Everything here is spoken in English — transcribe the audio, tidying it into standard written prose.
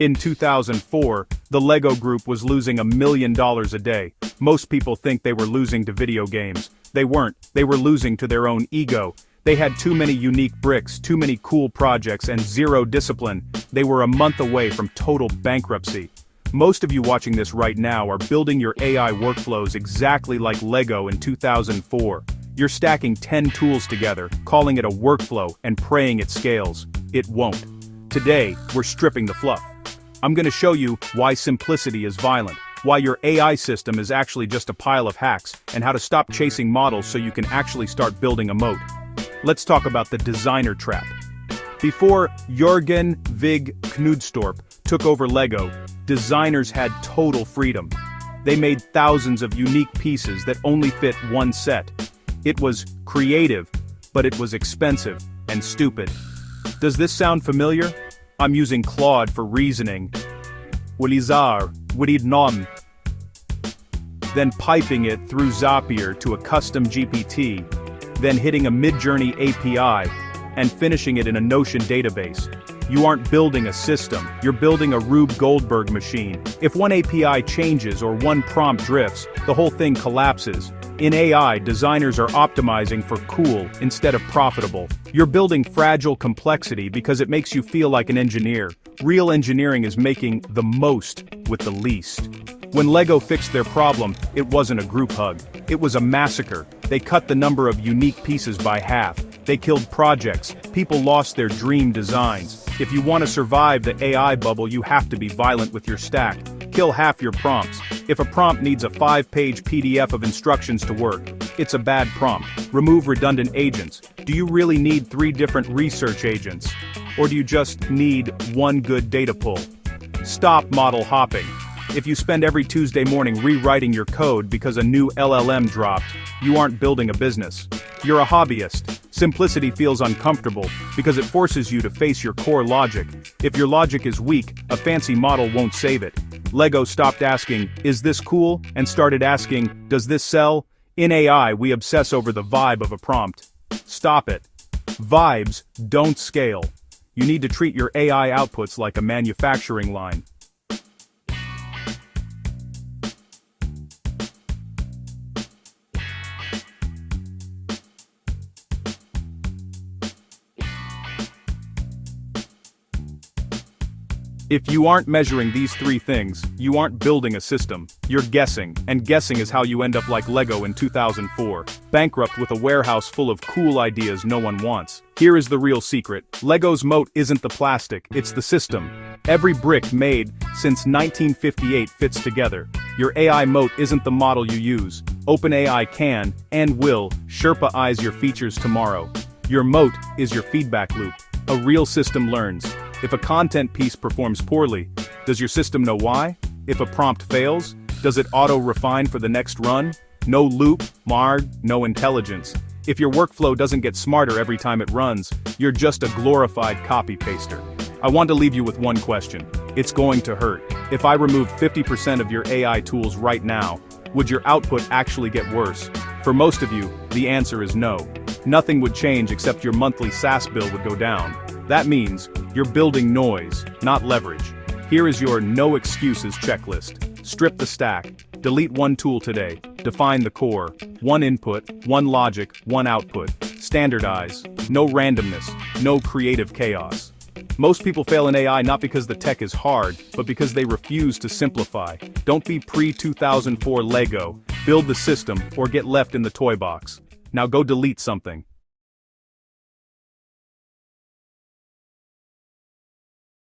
In 2004, the Lego Group was losing $1 million a day. Most people think they were losing to video games. They weren't. They were losing to their own ego. They had too many unique bricks, too many cool projects, and zero discipline. They were a month away from total bankruptcy. Most of you watching this right now are building your AI workflows exactly like Lego in 2004. You're stacking 10 tools together, calling it a workflow, and praying it scales. It won't. Today, we're stripping the fluff. I'm going to show you why simplicity is violent, why your AI system is actually just a pile of hacks, and how to stop chasing models so you can actually start building a moat. Let's talk about the designer trap. Before Jürgen Vig Knudstorp took over Lego, designers had total freedom. They made thousands of unique pieces that only fit one set. It was creative, but it was expensive and stupid. Does this sound familiar? I'm using Claude for reasoning. Then piping it through Zapier to a custom GPT, then hitting a Midjourney API, and finishing it in a Notion database. You aren't building a system, you're building a Rube Goldberg machine. If one API changes or one prompt drifts, the whole thing collapses. In AI, designers are optimizing for cool instead of profitable. You're building fragile complexity because it makes you feel like an engineer. Real engineering is making the most with the least. When Lego fixed their problem, it wasn't a group hug. It was a massacre. They cut the number of unique pieces by half. They killed projects. People lost their dream designs. If you want to survive the AI bubble, you have to be violent with your stack. Kill half your prompts. If a prompt needs a 5-page PDF of instructions to work, it's a bad prompt. Remove redundant agents. Do you really need 3 different research agents? Or do you just need one good data pull? Stop model hopping. If you spend every Tuesday morning rewriting your code because a new LLM dropped, you aren't building a business. You're a hobbyist. Simplicity feels uncomfortable because it forces you to face your core logic. If your logic is weak, a fancy model won't save it. Lego stopped asking, "Is this cool?" and started asking, "Does this sell?" In AI, we obsess over the vibe of a prompt. Stop it. Vibes don't scale. You need to treat your AI outputs like a manufacturing line. If you aren't measuring these 3 things, you aren't building a system. You're guessing, and guessing is how you end up like Lego in 2004, bankrupt with a warehouse full of cool ideas no one wants. Here is the real secret. Lego's moat isn't the plastic, it's the system. Every brick made since 1958 fits together. Your AI moat isn't the model you use. OpenAI can, and will, Sherpa-ize your features tomorrow. Your moat is your feedback loop. A real system learns. If a content piece performs poorly, does your system know why? If a prompt fails, does it auto-refine for the next run? No loop, marred, no intelligence. If your workflow doesn't get smarter every time it runs, you're just a glorified copy-paster. I want to leave you with one question. It's going to hurt. If I removed 50% of your AI tools right now, would your output actually get worse? For most of you, the answer is no. Nothing would change except your monthly SaaS bill would go down. That means you're building noise, not leverage. Here is your no excuses checklist. Strip the stack. Delete one tool today. Define the core. One input, one logic, one output. Standardize. No randomness. No creative chaos. Most people fail in AI not because the tech is hard, but because they refuse to simplify. Don't be pre-2004 Lego. Build the system or get left in the toy box. Now go delete something.